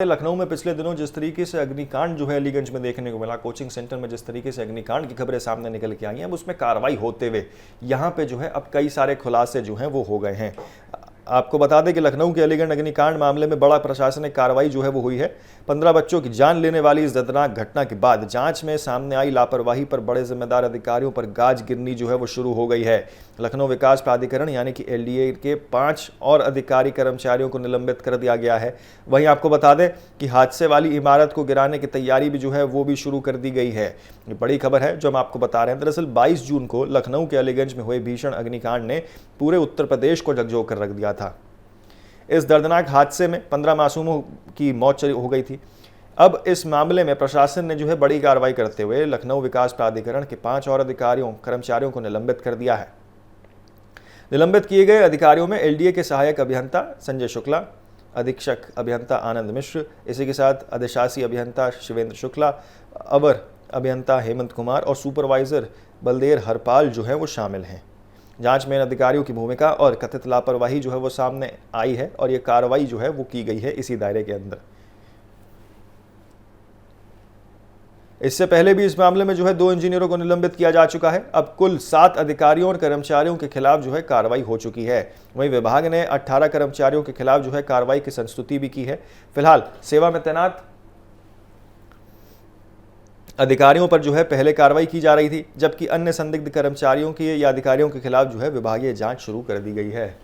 लखनऊ में पिछले दिनों जिस तरीके से अग्निकांड जो है अलीगंज में देखने को मिला, कोचिंग सेंटर में जिस तरीके से अग्निकांड की खबरें सामने निकल के आई हैं, अब उसमें कार्रवाई होते हुए यहाँ पे जो है अब कई सारे खुलासे जो हैं वो हो गए हैं। आपको बता दें कि लखनऊ के अलीगंज अग्निकांड मामले में बड़ा प्रशासनिक कार्रवाई जो है वो हुई है। 15 बच्चों की जान लेने वाली इस दर्दनाक घटना के बाद जांच में सामने आई लापरवाही पर बड़े जिम्मेदार अधिकारियों पर गाज गिरनी जो है वो शुरू हो गई है। लखनऊ विकास प्राधिकरण यानी कि एलडीए के 5 और अधिकारी कर्मचारियों को निलंबित कर दिया गया है। वहीं आपको बता दें कि हादसे वाली इमारत को गिराने की तैयारी भी जो है वो भी शुरू कर दी गई है। ये बड़ी खबर है जो हम आपको बता रहे हैं। दरअसल 22 जून को लखनऊ के अलीगंज में हुए भीषण अग्निकांड ने पूरे उत्तर प्रदेश को झकझोर कर रख दिया था। इस दर्दनाक हादसे में 15 मासूमों की मौत हो गई थी। अब इस मामले में प्रशासन ने जो है बड़ी कार्रवाई करते हुए लखनऊ विकास प्राधिकरण के 5 और कर्मचारियों को निलंबित कर दिया है। निलंबित किए गए अधिकारियों में एलडीए के सहायक अभियंता संजय शुक्ला, अधीक्षक अभियंता आनंद मिश्र, इसी के साथ अधिशासी अभियंता शिवेंद्र शुक्ला, अवर अभियंता हेमंत कुमार और सुपरवाइजर बलदेव हरपाल जो है वो शामिल हैं। जांच में इन अधिकारियों की भूमिका और कथित लापरवाही जो है वो सामने आई है और ये कार्रवाई जो है वो की गई है इसी दायरे के अंदर। इससे पहले भी इस मामले में जो है 2 इंजीनियरों को निलंबित किया जा चुका है। अब कुल 7 अधिकारियों और कर्मचारियों के खिलाफ जो है कार्रवाई हो चुकी है। वहीं विभाग ने 18 कर्मचारियों के खिलाफ जो है कार्रवाई की संस्तुति भी की है। फिलहाल सेवा में तैनात अधिकारियों पर जो है पहले कार्रवाई की जा रही थी, जबकि अन्य संदिग्ध कर्मचारियों की या अधिकारियों के खिलाफ जो है विभागीय जांच शुरू कर दी गई है।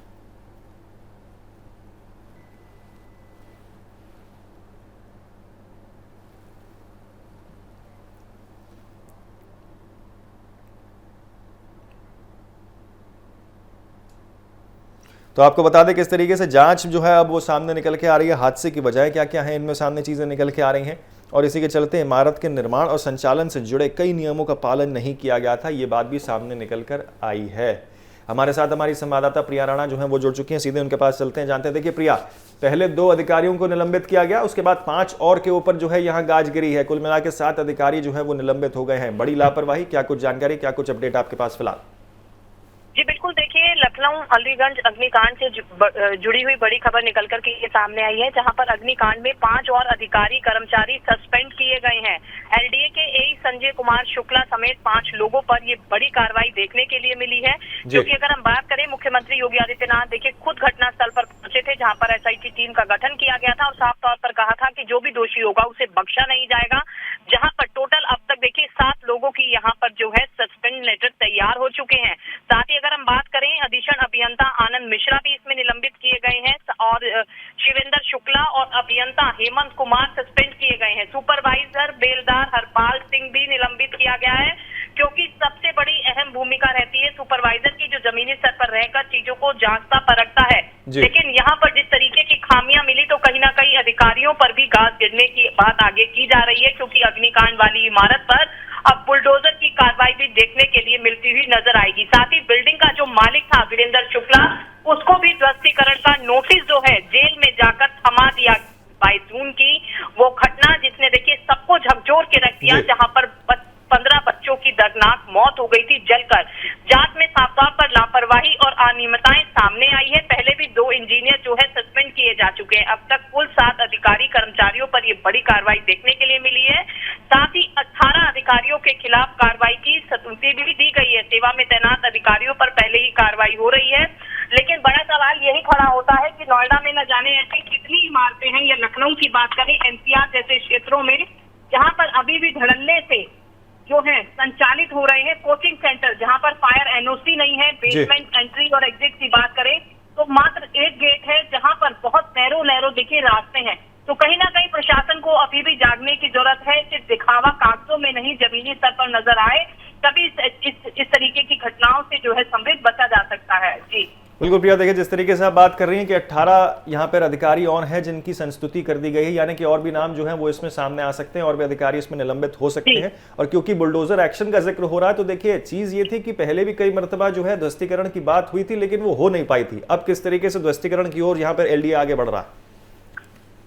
तो आपको बता दें किस तरीके से जांच जो है अब वो सामने निकल के आ रही है। हादसे की वजह क्या क्या है, इनमें सामने चीजें निकल के आ रही हैं और इसी के चलते इमारत के निर्माण और संचालन से जुड़े कई नियमों का पालन नहीं किया गया था, ये बात भी सामने निकल कर आई है। हमारे साथ हमारी संवाददाता प्रिया राणा जो है वो जुड़ चुकी हैं, सीधे उनके पास चलते हैं, जानते हैं। देखिए प्रिया, पहले 2 अधिकारियों को निलंबित किया गया, उसके बाद 5 और के ऊपर जो है यहाँ गाज गिरी है। कुल मिला के 7 अधिकारी जो है वो निलंबित हो गए हैं। बड़ी लापरवाही, क्या कुछ जानकारी, क्या कुछ अपडेट आपके पास फिलहाल? जी बिल्कुल, देखिए लखनऊ अलीगंज अग्निकांड से जुड़ी हुई बड़ी खबर निकल कर के ये सामने आई है, जहां पर अग्निकांड में 5 और अधिकारी कर्मचारी सस्पेंड किए गए हैं। एलडीए के एई संजय कुमार शुक्ला समेत 5 लोगों पर ये बड़ी कार्रवाई देखने के लिए मिली है। क्योंकि अगर हम बात करें, मुख्यमंत्री योगी आदित्यनाथ देखिए खुद घटनास्थल पर पहुंचे थे, जहां पर एसआईटी टीम का गठन किया गया था और साफ तौर पर कहा था कि जो भी दोषी होगा उसे बख्शा नहीं जाएगा। जहां पर टोटल अब तक देखिए 7 लोगों की यहाँ पर जो है सस्पेंड लेटर तैयार हो चुके हैं। साथ ही अगर हम बात करें, अधीक्षण अभियंता आनंद मिश्रा भी इसमें निलंबित किए गए हैं और शिवेंद्र शुक्ला और अभियंता हेमंत कुमार सस्पेंड किए गए हैं। सुपरवाइजर बेलदार हरपाल सिंह भी निलंबित किया गया है, क्योंकि सबसे बड़ी अहम भूमिका रहती है सुपरवाइजर की, जो जमीनी स्तर पर रहकर चीजों को जांचता परखता है। लेकिन यहाँ पर जिस तरीके की खामियां मिली, तो कहीं ना कहीं अधिकारियों पर भी गाज गिरने की बात आगे की जा रही है, क्योंकि अग्निकांड वाली इमारत पर अब बुलडोजर की कार्रवाई भी देखने के लिए मिलती हुई नजर आएगी। साथ ही बिल्डिंग का जो मालिक था वीरेंद्र शुक्ला, उसको भी ध्वस्तीकरण का नोटिस जो है जेल में जाकर थमा दिया 22 जून की वो घटना, जिसने देखिए सबको झकझोर के रख दिया, जहां पर 15 बच्चों की दर्दनाक मौत हो गई थी जलकर। जांच में साफ तौर पर लापरवाही और अनियमितताएं सामने आई है। पहले भी 2 इंजीनियर जो है सस्पेंड किए जा चुके हैं। अब तक कुल 7 अधिकारी कर्मचारियों पर ये बड़ी कार्रवाई देखने के लिए मिली है। साथ ही 18 अधिकारियों के खिलाफ कार्रवाई की संस्तुति भी दी गई है। सेवा में तैनात अधिकारियों पर पहले ही कार्रवाई हो रही है, लेकिन बड़ा सवाल यही खड़ा होता है कि नोएडा में न जाने ऐसी कितनी इमारतें हैं, या लखनऊ की बात करें एनसीआर जैसे क्षेत्रों में, जहां पर अभी भी धड़ल्ले से जो है संचालित हो रहे हैं कोचिंग सेंटर, जहां पर फायर एनओसी नहीं है। बेसमेंट एंट्री और एग्जिट की बात करें तो मात्र एक गेट है, जहां पर बहुत नैरो देखिए रास्ते हैं। तो कहीं ना कहीं प्रशासन को अभी भी जागने की जरूरत है। सिर्फ दिखावा कागजों में नहीं, जमीनी स्तर पर नजर आए, तभी इस तरीके की घटनाओं से जो है समृद्ध बचा जा सकता है। जी बिल्कुल प्रिया, देखिए जिस तरीके से आप बात कर रही हैं कि 18 यहाँ पर अधिकारी और हैं जिनकी संस्तुति कर दी गई है, यानी कि और भी नाम जो हैं वो इसमें सामने आ सकते हैं और भी अधिकारी इसमें निलंबित हो सकते हैं। और क्योंकि बुलडोजर एक्शन का जिक्र हो रहा है, तो देखिए चीज ये थी कि पहले भी कई मरतबा जो है ध्वस्तीकरण की बात हुई थी, लेकिन वो हो नहीं पाई थी। अब किस तरीके से ध्वस्तीकरण की ओर यहाँ पर एलडीए आगे बढ़ रहा है?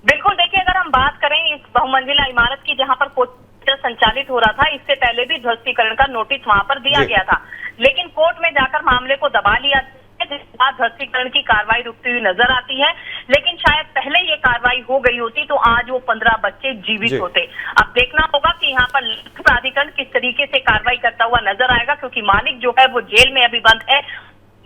बिल्कुल, देखिए अगर हम बात करें इस बहुमंजिला इमारत की, जहाँ पर कोचिंग संचालित हो रहा था, इससे पहले भी ध्वस्तीकरण का नोटिस वहां पर दिया गया था, लेकिन कोर्ट में जाकर मामले को दबा लिया जिसके बाद ध्वस्तीकरण की कार्रवाई रुकती हुई नजर आती है। लेकिन शायद पहले ये कार्रवाई हो गई होती तो आज वो 15 बच्चे जीवित होते। अब देखना होगा कि यहाँ पर प्राधिकरण किस तरीके से कार्रवाई करता हुआ नजर आएगा, क्योंकि मालिक जो है वो जेल में अभी बंद है।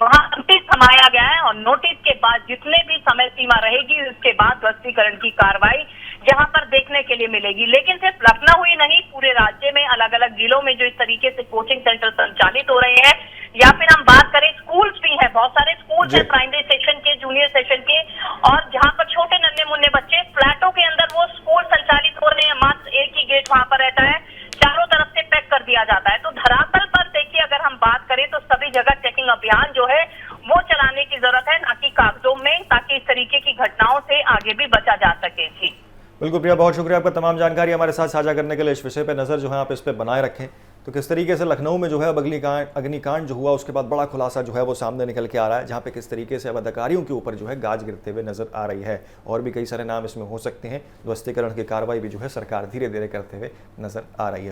वहां नोटिस थमाया गया है और नोटिस के बाद जितने भी समय सीमा रहेगी उसके बाद ध्वस्तीकरण की कार्रवाई यहाँ पर देखने के लिए मिलेगी। लेकिन सिर्फ लखनऊ ही नहीं, पूरे राज्य में अलग अलग जिलों में जो इस तरीके से कोचिंग सेंटर संचालित हो रहे हैं, या फिर हम बात करें स्कूल्स भी हैं, बहुत सारे स्कूल्स हैं प्राइमरी सेक्शन के, जूनियर सेक्शन के, और जहाँ पर छोटे नन्हे मुन्ने बच्चे फ्लैटों के अंदर वो स्कूल संचालित हो रहे हैं। मात्र एक ही गेट वहां पर रहता है, चारों तरफ से पैक कर दिया जाता है। तो धरातल पर देखिए अगर हम बात करें तो सभी जगह चेकिंग अभियान जो है वो चलाने की जरूरत है, ना कि कागजों में, ताकि इस तरीके की घटनाओं से आगे भी बचा जा सके। जी बिल्कुल प्रिया, बहुत शुक्रिया आपका तमाम जानकारी हमारे साथ साझा करने के लिए। इस विषय पर नज़र जो है आप इस पर बनाए रखें तो किस तरीके से लखनऊ में जो है अब अग्निकांड जो हुआ उसके बाद बड़ा खुलासा जो है वो सामने निकल के आ रहा है, जहाँ पे किस तरीके से अब अधिकारियों के ऊपर जो है गाज गिरते हुए नजर आ रही है। और भी कई सारे नाम इसमें हो सकते हैं। ध्वस्तीकरण की कार्रवाई भी जो है सरकार धीरे धीरे करते हुए नजर आ रही है।